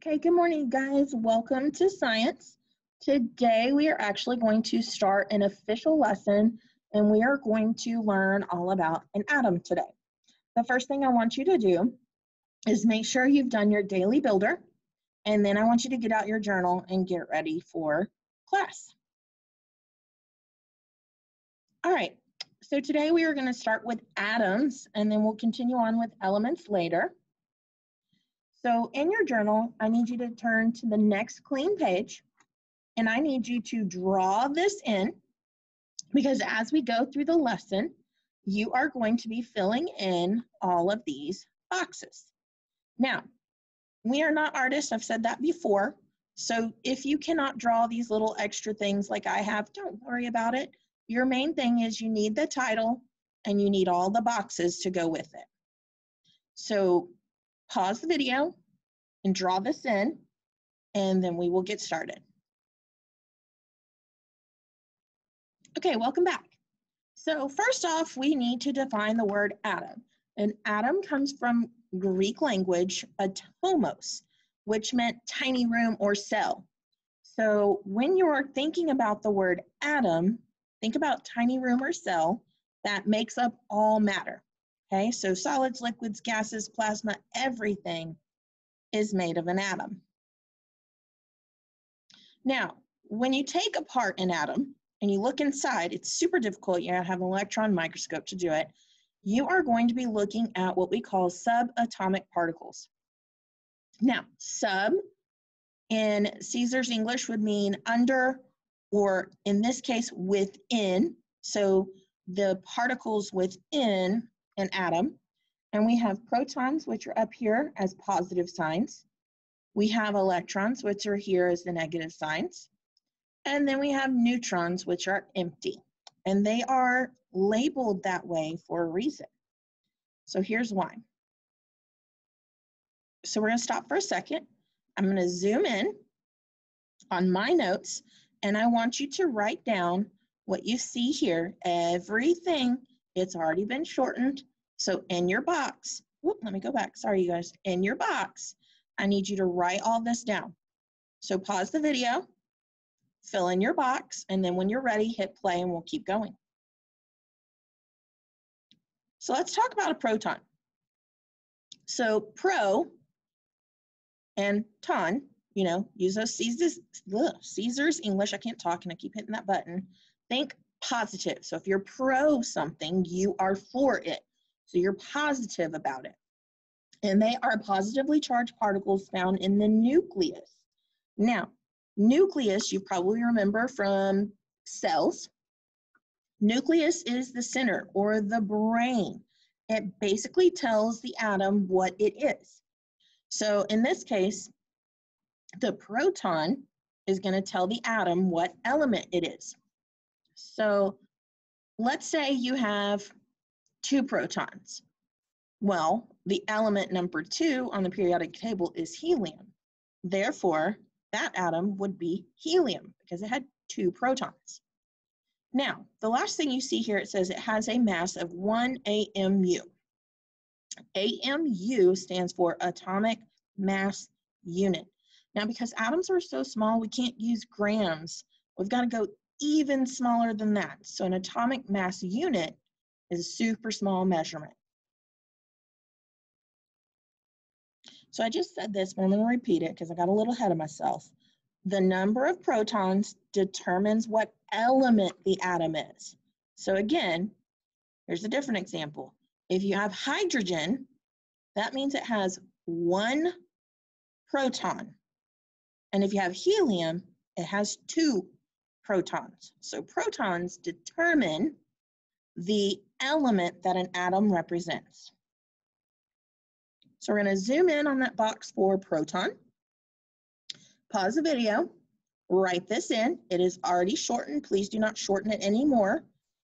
Okay, good morning, guys. Welcome to science. Today, we are actually going to start an official lesson, and we are going to learn all about an atom today. The first thing I want you to do is make sure you've done your daily builder, and then I want you to get out your journal and get ready for class. All right, so today we are going to start with atoms, and then we'll continue on with elements later. So in your journal, I need you to turn to the next clean page, and I need you to draw this in, because as we go through the lesson, you are going to be filling in all of these boxes. Now, we are not artists, I've said that before, so if you cannot draw these little extra things like I have, don't worry about it. Your main thing is you need the title and you need all the boxes to go with it. So pause the video and draw this in, and then we will get started. Okay, welcome back. So first off, we need to define the word atom. An atom comes from Greek language, atomos, which meant tiny room or cell. So when you're thinking about the word atom, think about tiny room or cell that makes up all matter. Okay, so solids, liquids, gases, plasma, everything is made of an atom. Now, when you take apart an atom and you look inside, it's super difficult. You have an electron microscope to do it. You are going to be looking at what we call subatomic particles. Now, sub in Caesar's English would mean under, or in this case, within. So the particles within an atom. And we have protons, which are up here as positive signs. We have electrons, which are here as the negative signs. And then we have neutrons, which are empty. And they are labeled that way for a reason. So here's why. So we're going to stop for a second. I'm going to zoom in on my notes, and I want you to write down what you see here. Everything, it's already been shortened. So in your box, let me go back. Sorry, you guys. In your box, I need you to write all this down. So pause the video, fill in your box, and then when you're ready, hit play and we'll keep going. So let's talk about a proton. So pro and ton, you know, use those Caesar's English. I can't talk and I keep hitting that button. Think positive. So if you're pro something, you are for it. So you're positive about it. And they are positively charged particles found in the nucleus. Now, nucleus, you probably remember from cells. Nucleus is the center or the brain. It basically tells the atom what it is. So in this case, the proton is going to tell the atom what element it is. So let's say you have 2 protons. Well, the element number 2 on the periodic table is helium. Therefore, that atom would be helium because it had 2 protons. Now, the last thing you see here, it says it has a mass of 1 AMU. AMU stands for atomic mass unit. Now, because atoms are so small, we can't use grams. We've got to go even smaller than that. So an atomic mass unit is a super small measurement. So I just said this, but I'm going to repeat it because I got a little ahead of myself. The number of protons determines what element the atom is. So again, here's a different example. If you have hydrogen, that means it has 1 proton. And if you have helium, it has 2 protons. So protons determine the element that an atom represents. So we're going to zoom in on that box for proton. Pause the video, write this in. It is already shortened. Please do not shorten it anymore.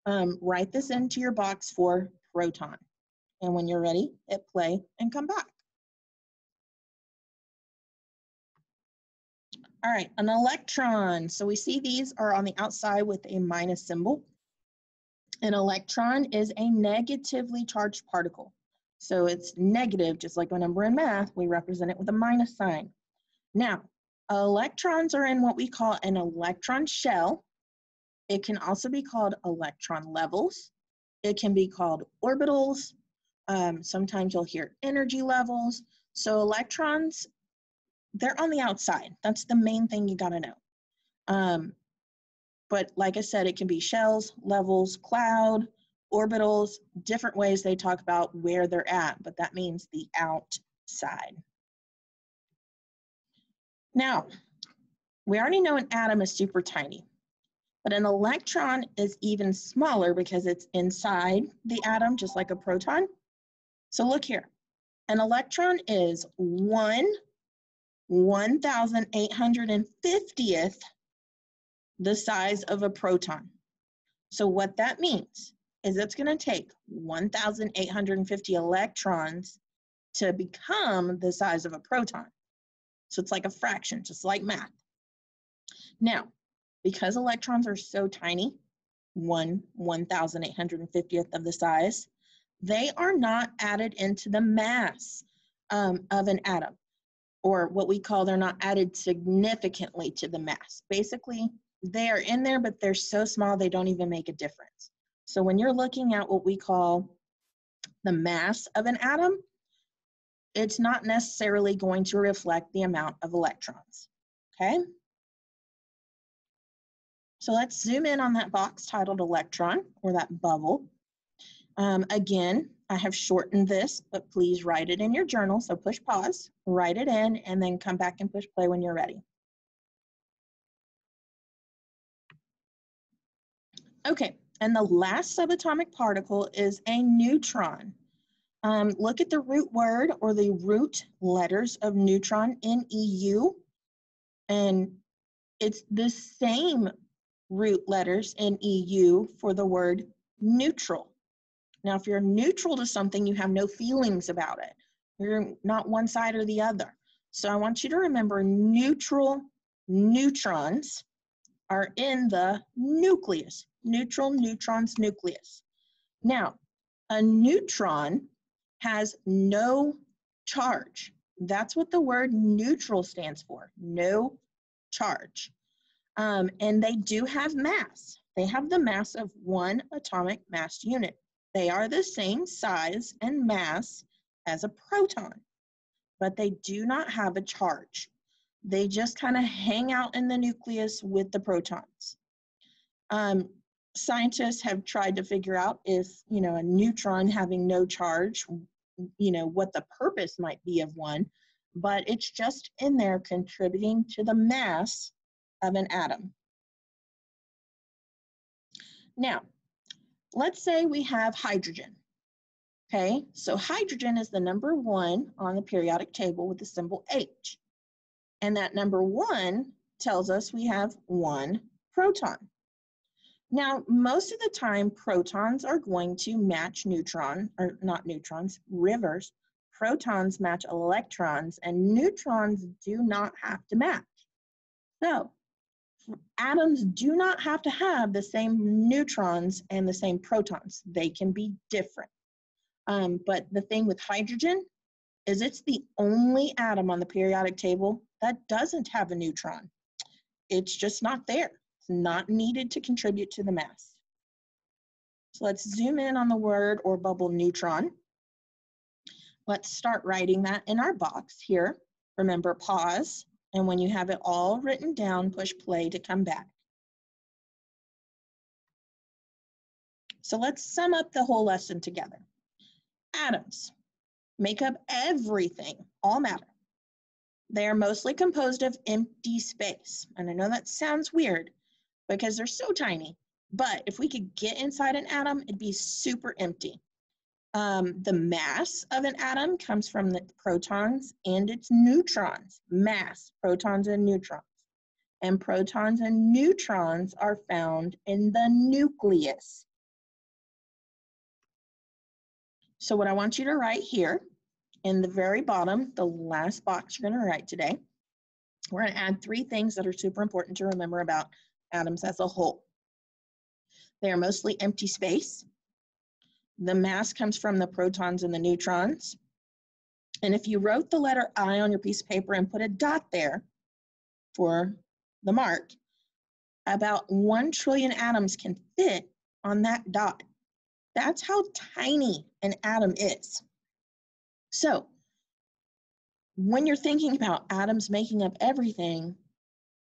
Write this into your box for proton. And when you're ready, hit play and come back. All right, an electron. So we see these are on the outside with a minus symbol. An electron is a negatively charged particle. So it's negative, just like a number in math, we represent it with a minus sign. Now, electrons are in what we call an electron shell. It can also be called electron levels. It can be called orbitals. Sometimes you'll hear energy levels. So electrons, they're on the outside. That's the main thing you gotta know. But like I said, it can be shells, levels, cloud, orbitals, different ways they talk about where they're at, but that means the outside. Now, we already know an atom is super tiny, but an electron is even smaller because it's inside the atom, just like a proton. So look here, an electron is 1/1850th the size of a proton. So what that means is it's going to take 1,850 electrons to become the size of a proton. So it's like a fraction, just like math. Now, because electrons are so tiny, 1/1850th of the size, they are not added into the mass of an atom, or what we call they're not added significantly to the mass. Basically, they are in there, but they're so small they don't even make a difference. So when you're looking at what we call the mass of an atom, it's not necessarily going to reflect the amount of electrons, okay? So let's zoom in on that box titled electron, or that bubble. Again, I have shortened this, but please write it in your journal. So push pause, write it in, and then come back and push play when you're ready. Okay, and the last subatomic particle is a neutron. Look at the root word or the root letters of neutron, N-E-U, and it's the same root letters, N-E-U, for the word neutral. Now, if you're neutral to something, you have no feelings about it. You're not one side or the other. So I want you to remember neutral neutrons are in the nucleus. Neutral neutrons nucleus. Now, a neutron has no charge. That's what the word neutral stands for, no charge. And they do have mass. They have the mass of 1 atomic mass unit. They are the same size and mass as a proton, but they do not have a charge. They just kind of hang out in the nucleus with the protons. Scientists have tried to figure out if, a neutron having no charge, what the purpose might be of one, but it's just in there contributing to the mass of an atom. Now, let's say we have hydrogen. Okay, so hydrogen is the number 1 on the periodic table with the symbol H. And that number 1 tells us we have 1 proton. Now, most of the time, protons are going to match rivers. Protons match electrons, and neutrons do not have to match. So, atoms do not have to have the same neutrons and the same protons. They can be different. But the thing with hydrogen is it's the only atom on the periodic table that doesn't have a neutron. It's just not there. It's not needed to contribute to the mass. So let's zoom in on the word or bubble neutron. Let's start writing that in our box here. Remember, pause, and when you have it all written down, push play to come back. So let's sum up the whole lesson together. Atoms make up everything, all matter. They are mostly composed of empty space. And I know that sounds weird because they're so tiny, but if we could get inside an atom, it'd be super empty. The mass of an atom comes from the protons and its neutrons. Mass, protons and neutrons. And protons and neutrons are found in the nucleus. So what I want you to write here in the very bottom, the last box you're going to write today, we're going to add 3 things that are super important to remember about atoms as a whole. They are mostly empty space. The mass comes from the protons and the neutrons. And if you wrote the letter I on your piece of paper and put a dot there for the mark, about 1 trillion atoms can fit on that dot. That's how tiny an atom is. So when you're thinking about atoms making up everything,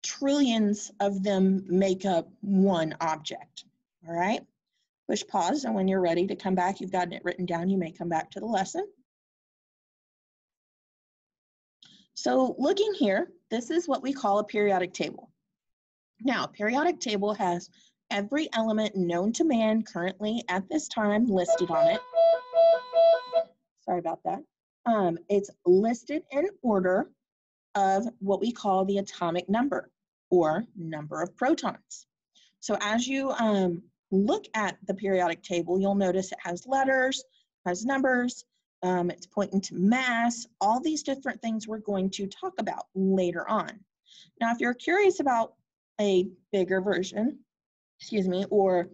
trillions of them make up one object, all right? Push pause, and when you're ready to come back, you've gotten it written down, you may come back to the lesson. So looking here, this is what we call a periodic table. Now, a periodic table has every element known to man currently at this time listed on it. Sorry about that. It's listed in order of what we call the atomic number, or number of protons. So as you look at the periodic table, you'll notice it has letters, has numbers, it's pointing to mass, all these different things we're going to talk about later on. Now, if you're curious about a bigger version, or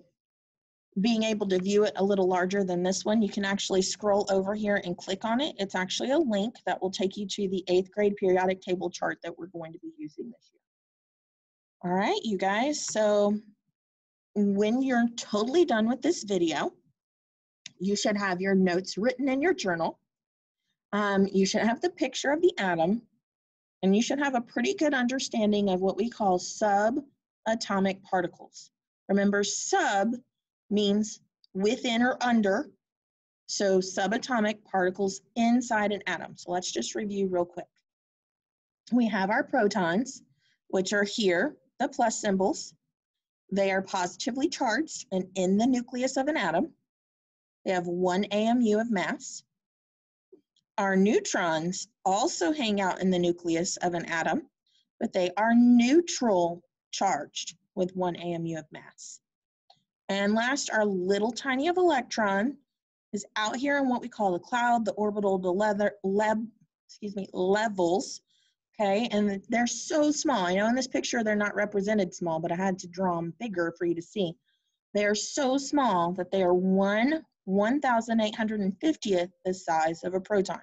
being able to view it a little larger than this one, you can actually scroll over here and click on it. It's actually a link that will take you to the 8th grade periodic table chart that we're going to be using this year. All right, you guys, so when you're totally done with this video, you should have your notes written in your journal. You should have the picture of the atom, and you should have a pretty good understanding of what we call subatomic particles. Remember, sub means within or under, so subatomic particles inside an atom. So let's just review real quick. We have our protons, which are here, the plus symbols. They are positively charged and in the nucleus of an atom. They have 1 AMU of mass. Our neutrons also hang out in the nucleus of an atom, but they are neutral charged with 1 AMU of mass. And last, our little tiny of electron is out here in what we call the cloud, the orbital, the levels, okay? And they're so small. I know in this picture they're not represented small, but I had to draw them bigger for you to see. They are so small that they are 1/1850th the size of a proton.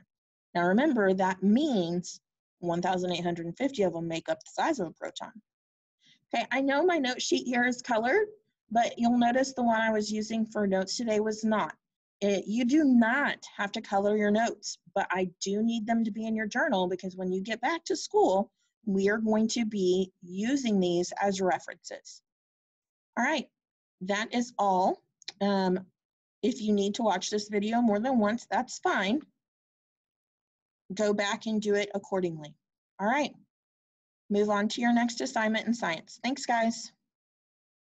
Now remember, that means 1,850 of them make up the size of a proton. Okay, I know my note sheet here is colored, but you'll notice the one I was using for notes today was not. You do not have to color your notes, but I do need them to be in your journal, because when you get back to school, we are going to be using these as references. All right, that is all. If you need to watch this video more than once, that's fine. Go back and do it accordingly. All right, move on to your next assignment in science. Thanks, guys.